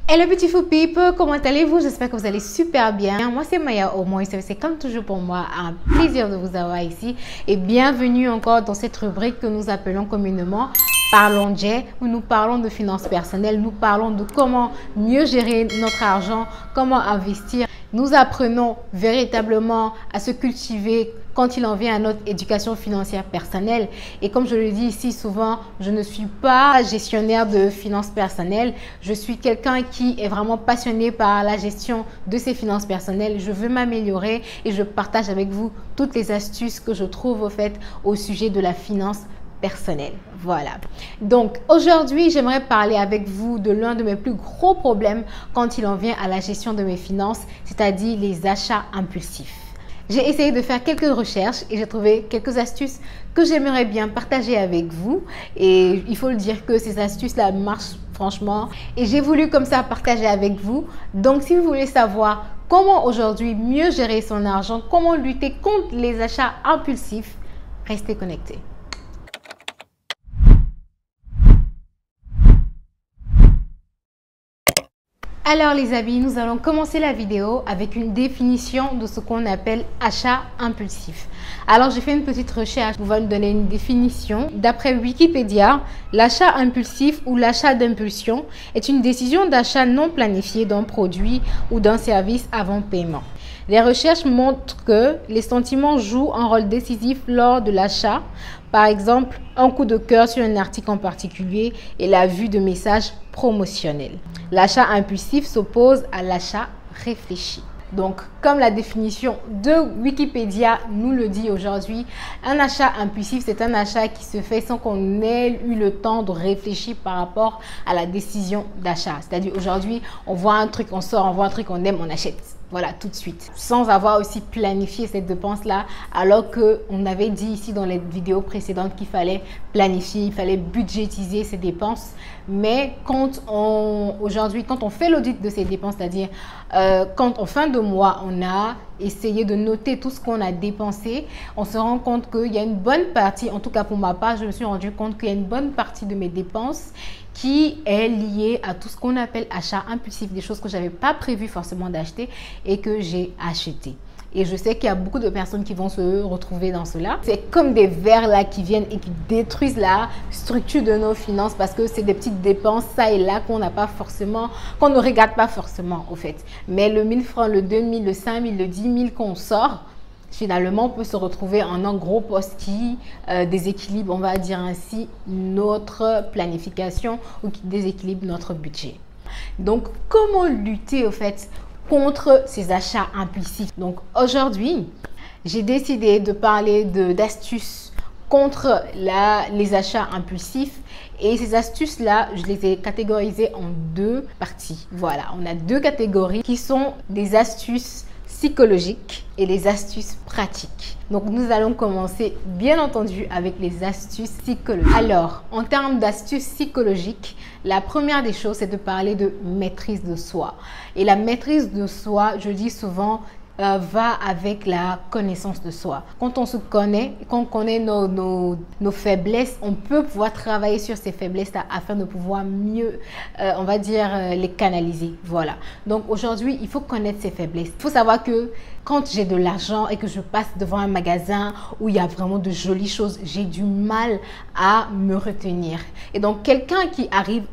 Hello beautiful people, comment allez-vous? J'espère que vous allez super bien. Moi c'est Maya Omo et c'est comme toujours pour moi un plaisir de vous avoir ici et bienvenue encore dans cette rubrique que nous appelons communément Parlons J, où nous parlons de finances personnelles, nous parlons de comment mieux gérer notre argent, comment investir. Nous apprenons véritablement à se cultiver quand il en vient à notre éducation financière personnelle. Et comme je le dis ici souvent, je ne suis pas gestionnaire de finances personnelles. Je suis quelqu'un qui est vraiment passionné par la gestion de ses finances personnelles. Je veux m'améliorer et je partage avec vous toutes les astuces que je trouve au sujet de la finance personnelle. Voilà. Donc aujourd'hui, j'aimerais parler avec vous de l'un de mes plus gros problèmes quand il en vient à la gestion de mes finances, c'est-à-dire les achats impulsifs. J'ai essayé de faire quelques recherches et j'ai trouvé quelques astuces que j'aimerais bien partager avec vous. Et il faut le dire que ces astuces-là marchent franchement. Et j'ai voulu comme ça partager avec vous. Donc si vous voulez savoir comment aujourd'hui mieux gérer son argent, comment lutter contre les achats impulsifs, restez connectés. Alors les amis, nous allons commencer la vidéo avec une définition de ce qu'on appelle achat impulsif. Alors j'ai fait une petite recherche pour nous donner une définition. D'après Wikipédia, l'achat impulsif ou l'achat d'impulsion est une décision d'achat non planifiée d'un produit ou d'un service avant paiement. Les recherches montrent que les sentiments jouent un rôle décisif lors de l'achat. Par exemple, un coup de cœur sur un article en particulier et la vue de messages promotionnels. L'achat impulsif s'oppose à l'achat réfléchi. Donc, comme la définition de Wikipédia nous le dit aujourd'hui, un achat impulsif, c'est un achat qui se fait sans qu'on ait eu le temps de réfléchir par rapport à la décision d'achat. C'est-à-dire aujourd'hui, on voit un truc, on sort, on voit un truc, on aime, on achète. Voilà, tout de suite. Sans avoir aussi planifié cette dépense-là, alors qu'on avait dit ici dans les vidéos précédentes qu'il fallait planifier, il fallait budgétiser ces dépenses. Mais aujourd'hui, quand on fait l'audit de ces dépenses, c'est-à-dire quand en fin de mois, on a essayé de noter tout ce qu'on a dépensé, on se rend compte qu'il y a une bonne partie, en tout cas pour ma part, je me suis rendu compte qu'il y a une bonne partie de mes dépenses qui est liée à tout ce qu'on appelle achat impulsif, des choses que je n'avais pas prévu forcément d'acheter et que j'ai acheté. Et je sais qu'il y a beaucoup de personnes qui vont se retrouver dans cela. C'est comme des vers là qui viennent et qui détruisent la structure de nos finances parce que c'est des petites dépenses ça et là qu'on n'a pas forcément, qu'on ne regarde pas forcément au fait. Mais le 1000 francs, le 2000, le 5000, le 10 000 qu'on sort, finalement, on peut se retrouver en un gros poste qui déséquilibre, on va dire ainsi, notre planification ou qui déséquilibre notre budget. Donc, comment lutter au fait contre ces achats impulsifs? Donc, aujourd'hui, j'ai décidé de parler d'astuces contre les achats impulsifs. Et ces astuces-là, je les ai catégorisées en deux parties. Voilà, on a deux catégories qui sont des astuces psychologiques et les astuces pratiques. Donc nous allons commencer bien entendu avec les astuces psychologiques. Alors, en termes d'astuces psychologiques, la première des choses, c'est de parler de maîtrise de soi. Et la maîtrise de soi, je dis souvent, va avec la connaissance de soi. Quand on se connaît, quand on connaît nos faiblesses, on peut pouvoir travailler sur ces faiblesses-là afin de pouvoir mieux, on va dire, les canaliser. Voilà. Donc aujourd'hui, il faut connaître ses faiblesses. Il faut savoir que quand j'ai de l'argent et que je passe devant un magasin où il y a vraiment de jolies choses, j'ai du mal à me retenir. Et donc, quelqu'un qui arrive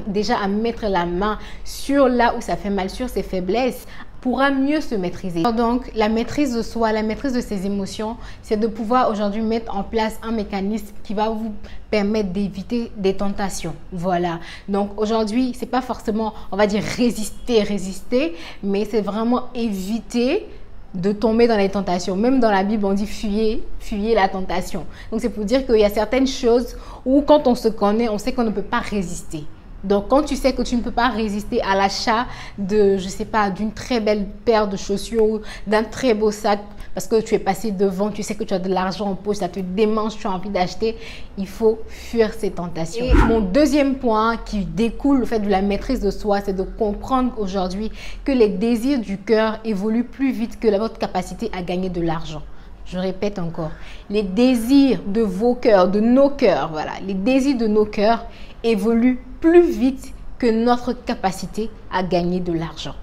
déjà à mettre la main sur là où ça fait mal, sur ses faiblesses, pourra mieux se maîtriser. Donc, la maîtrise de soi, la maîtrise de ses émotions, c'est de pouvoir aujourd'hui mettre en place un mécanisme qui va vous permettre d'éviter des tentations. Voilà. Donc, aujourd'hui, c'est pas forcément, on va dire, résister, mais c'est vraiment éviter de tomber dans les tentations. Même dans la Bible, on dit fuyez la tentation. Donc, c'est pour dire qu'il y a certaines choses où quand on se connaît, on sait qu'on ne peut pas résister. Donc, quand tu sais que tu ne peux pas résister à l'achat de, je sais pas, d'une très belle paire de chaussures ou d'un très beau sac parce que tu es passé devant, tu sais que tu as de l'argent en poche, ça te démange, tu as envie d'acheter, il faut fuir ces tentations. Et mon deuxième point qui découle de la maîtrise de soi, c'est de comprendre aujourd'hui que les désirs du cœur évoluent plus vite que votre capacité à gagner de l'argent. Je répète encore, les désirs de vos cœurs, de nos cœurs, voilà, les désirs de nos cœurs évoluent plus vite que notre capacité à gagner de l'argent.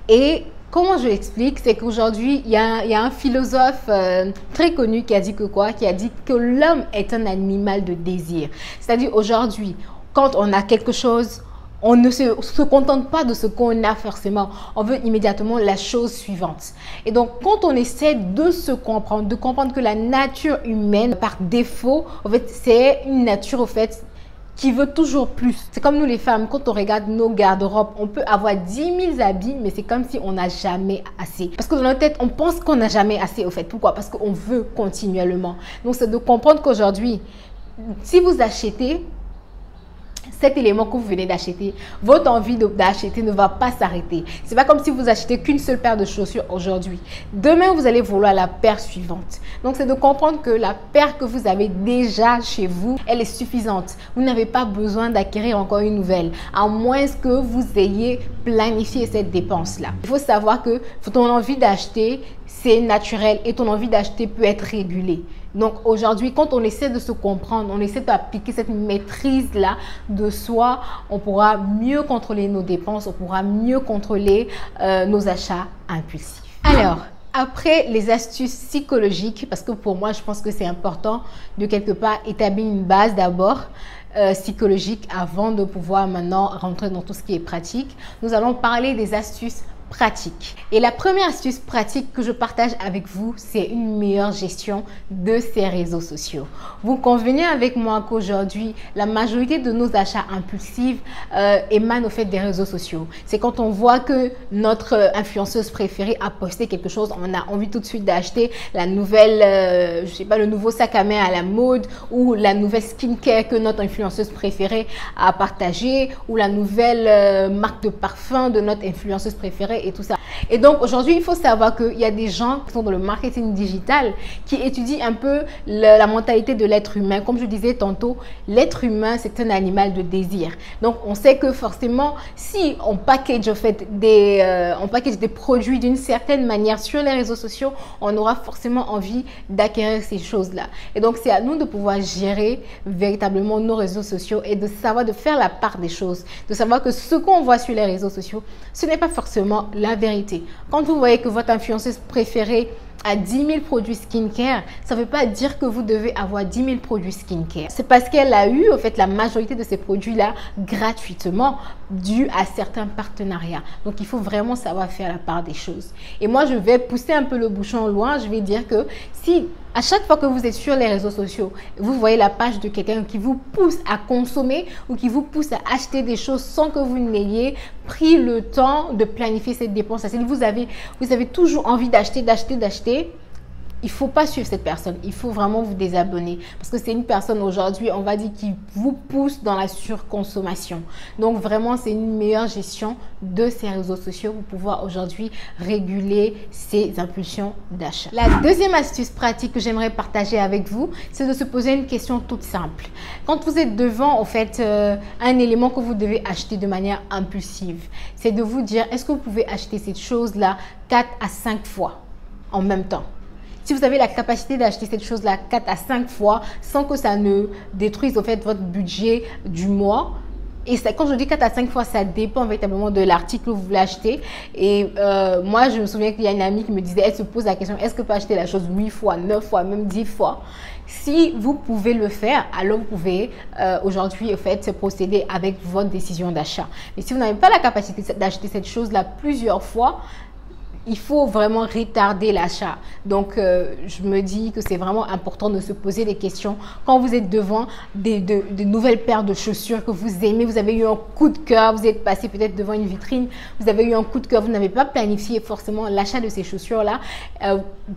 Et comment je l'explique, c'est qu'aujourd'hui, il y a un philosophe très connu qui a dit que quoi? Qui a dit que l'homme est un animal de désir. C'est-à-dire aujourd'hui, quand on a quelque chose, on ne se contente pas de ce qu'on a forcément. On veut immédiatement la chose suivante. Et donc, quand on essaie de se comprendre, de comprendre que la nature humaine, par défaut, en fait, c'est une nature, au fait, qui veut toujours plus. C'est comme nous les femmes, quand on regarde nos garde-robes, on peut avoir 10 000 habits, mais c'est comme si on n'a jamais assez. Parce que dans notre tête, on pense qu'on n'a jamais assez, au fait. Pourquoi? Parce qu'on veut continuellement. Donc, c'est de comprendre qu'aujourd'hui, si vous achetez cet élément que vous venez d'acheter, votre envie d'acheter ne va pas s'arrêter. C'est pas comme si vous achetez qu'une seule paire de chaussures aujourd'hui. Demain, vous allez vouloir la paire suivante. Donc, c'est de comprendre que la paire que vous avez déjà chez vous, elle est suffisante. Vous n'avez pas besoin d'acquérir encore une nouvelle, à moins que vous ayez planifié cette dépense-là. Il faut savoir que ton envie d'acheter, c'est naturel et ton envie d'acheter peut être régulée. Donc aujourd'hui, quand on essaie de se comprendre, on essaie d'appliquer cette maîtrise-là de soi, on pourra mieux contrôler nos dépenses, on pourra mieux contrôler nos achats impulsifs. Alors, après les astuces psychologiques, parce que pour moi, je pense que c'est important de quelque part établir une base d'abord psychologique avant de pouvoir maintenant rentrer dans tout ce qui est pratique, nous allons parler des astuces pratique. Et la première astuce pratique que je partage avec vous, c'est une meilleure gestion de ces réseaux sociaux. Vous convenez avec moi qu'aujourd'hui, la majorité de nos achats impulsifs émanent au fait des réseaux sociaux. C'est quand on voit que notre influenceuse préférée a posté quelque chose, on a envie tout de suite d'acheter la nouvelle, je sais pas, le nouveau sac à main à la mode ou la nouvelle skincare que notre influenceuse préférée a partagé ou la nouvelle marque de parfum de notre influenceuse préférée et tout ça. Et donc aujourd'hui, il faut savoir qu'il y a des gens qui sont dans le marketing digital qui étudient un peu la mentalité de l'être humain. Comme je disais tantôt, l'être humain, c'est un animal de désir. Donc on sait que forcément, si on package, en fait, on package des produits d'une certaine manière sur les réseaux sociaux, on aura forcément envie d'acquérir ces choses-là. Et donc c'est à nous de pouvoir gérer véritablement nos réseaux sociaux et de savoir, de faire la part des choses, de savoir que ce qu'on voit sur les réseaux sociaux, ce n'est pas forcément la vérité. Quand vous voyez que votre influenceuse préférée a 10 000 produits skincare, ça ne veut pas dire que vous devez avoir 10 000 produits skincare. C'est parce qu'elle a eu, en fait, la majorité de ces produits-là gratuitement, dû à certains partenariats. Donc, il faut vraiment savoir faire la part des choses. Et moi, je vais pousser un peu le bouchon loin. Je vais dire que si à chaque fois que vous êtes sur les réseaux sociaux, vous voyez la page de quelqu'un qui vous pousse à consommer ou qui vous pousse à acheter des choses sans que vous n'ayez pris le temps de planifier cette dépense. C'est-à-dire que vous avez toujours envie d'acheter, il ne faut pas suivre cette personne. Il faut vraiment vous désabonner parce que c'est une personne aujourd'hui, on va dire, qui vous pousse dans la surconsommation. Donc vraiment, c'est une meilleure gestion de ces réseaux sociaux pour pouvoir aujourd'hui réguler ces impulsions d'achat. La deuxième astuce pratique que j'aimerais partager avec vous, c'est de se poser une question toute simple. Quand vous êtes devant, en fait, un élément que vous devez acheter de manière impulsive, c'est de vous dire, est-ce que vous pouvez acheter cette chose-là 4 à 5 fois en même temps? Si vous avez la capacité d'acheter cette chose-là 4 à 5 fois sans que ça ne détruise en fait votre budget du mois, et ça, quand je dis 4 à 5 fois, ça dépend véritablement de l'article que vous voulez acheter. Et moi, je me souviens qu'il y a une amie qui me disait, elle se pose la question, est-ce que je peux acheter la chose 8 fois, 9 fois, même 10 fois? Si vous pouvez le faire, alors vous pouvez aujourd'hui en fait procéder avec votre décision d'achat. Mais si vous n'avez pas la capacité d'acheter cette chose-là plusieurs fois, il faut vraiment retarder l'achat. Donc, je me dis que c'est vraiment important de se poser des questions. Quand vous êtes devant des nouvelles paires de chaussures que vous aimez, vous avez eu un coup de cœur, vous êtes passé peut-être devant une vitrine, vous avez eu un coup de cœur, vous n'avez pas planifié forcément l'achat de ces chaussures-là,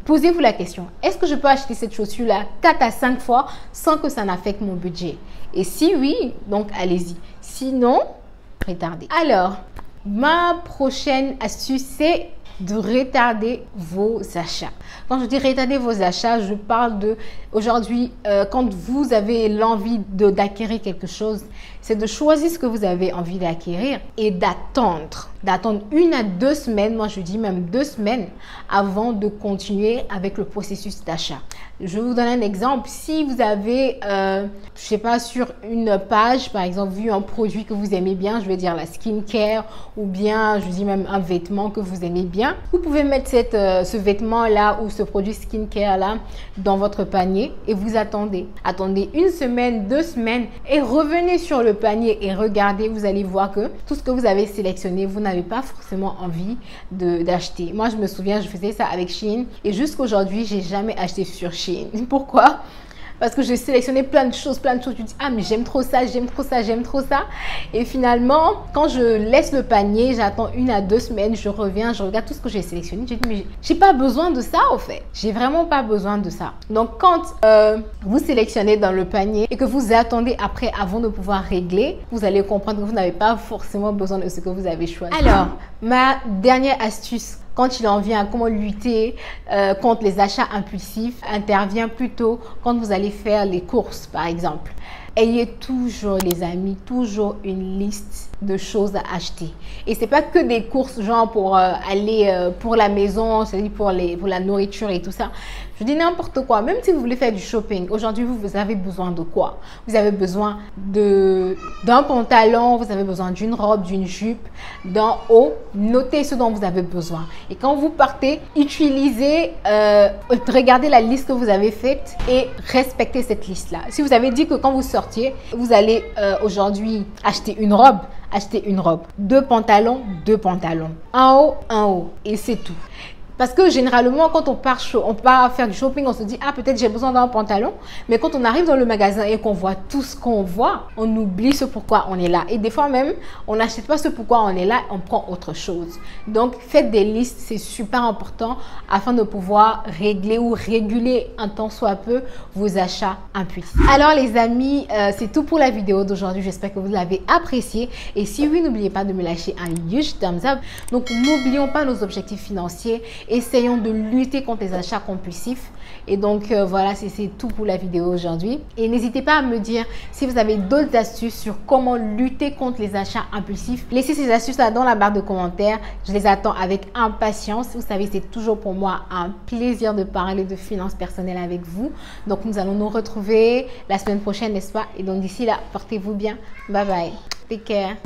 posez-vous la question, est-ce que je peux acheter cette chaussure-là 4 à 5 fois sans que ça n'affecte mon budget? Et si oui, donc allez-y. Sinon, retardez. Alors, ma prochaine astuce, c'est de retarder vos achats. Quand je dis retarder vos achats, je parle de aujourd'hui, quand vous avez l'envie d'acquérir quelque chose, c'est de choisir ce que vous avez envie d'acquérir et d'attendre 1 à 2 semaines, moi je dis même 2 semaines avant de continuer avec le processus d'achat. Je vous donne un exemple. Si vous avez, je sais pas, sur une page, par exemple, vu un produit que vous aimez bien, je vais dire la skincare ou bien, je dis même un vêtement que vous aimez bien, vous pouvez mettre ce vêtement-là ou ce produit skincare-là dans votre panier et vous attendez. Attendez 1 semaine, 2 semaines et revenez sur le panier et regardez, vous allez voir que tout ce que vous avez sélectionné, vous n'avez pas forcément envie d'acheter. Moi, je me souviens, je faisais ça avec Shein et jusqu'à aujourd'hui, j'ai jamais acheté sur Shein. Pourquoi? Parce que j'ai sélectionné plein de choses. Tu dis, ah, mais j'aime trop ça, j'aime trop ça, j'aime trop ça. Et finalement, quand je laisse le panier, j'attends 1 à 2 semaines, je reviens, je regarde tout ce que j'ai sélectionné. Je dis, mais j'ai pas besoin de ça, au fait. J'ai vraiment pas besoin de ça. Donc, quand vous sélectionnez dans le panier et que vous attendez après avant de pouvoir régler, vous allez comprendre que vous n'avez pas forcément besoin de ce que vous avez choisi. Alors, ma dernière astuce, quand il en vient à comment lutter contre les achats impulsifs, intervient plutôt quand vous allez faire les courses, par exemple. Ayez toujours, les amis, toujours une liste de choses à acheter. Et c'est pas que des courses genre pour aller pour la maison, c'est-à-dire pour la nourriture et tout ça. Je dis n'importe quoi. Même si vous voulez faire du shopping, aujourd'hui, vous avez besoin de quoi? Vous avez besoin d'un pantalon, vous avez besoin d'une robe, d'une jupe, d'un haut. Notez ce dont vous avez besoin. Et quand vous partez, utilisez, regardez la liste que vous avez faite et respectez cette liste-là. Si vous avez dit que quand vous sortiez, vous allez aujourd'hui acheter une robe, achetez une robe. 2 pantalons, 2 pantalons. Un haut, un haut. Et c'est tout. Parce que généralement, quand on part faire du shopping, on se dit, ah, peut-être j'ai besoin d'un pantalon. Mais quand on arrive dans le magasin et qu'on voit tout ce qu'on voit, on oublie ce pourquoi on est là. Et des fois même, on n'achète pas ce pourquoi on est là, on prend autre chose. Donc, faites des listes, c'est super important afin de pouvoir régler ou réguler un tant soit peu vos achats impulsifs. Alors les amis, c'est tout pour la vidéo d'aujourd'hui. J'espère que vous l'avez apprécié. Et si oui, n'oubliez pas de me lâcher un huge thumbs up. Donc, n'oublions pas nos objectifs financiers. Essayons de lutter contre les achats compulsifs. Et donc, voilà, c'est tout pour la vidéo aujourd'hui. Et n'hésitez pas à me dire si vous avez d'autres astuces sur comment lutter contre les achats impulsifs. Laissez ces astuces-là dans la barre de commentaires. Je les attends avec impatience. Vous savez, c'est toujours pour moi un plaisir de parler de finances personnelles avec vous. Donc, nous allons nous retrouver la semaine prochaine, n'est-ce pas? Et donc, d'ici là, portez-vous bien. Bye bye. Take care.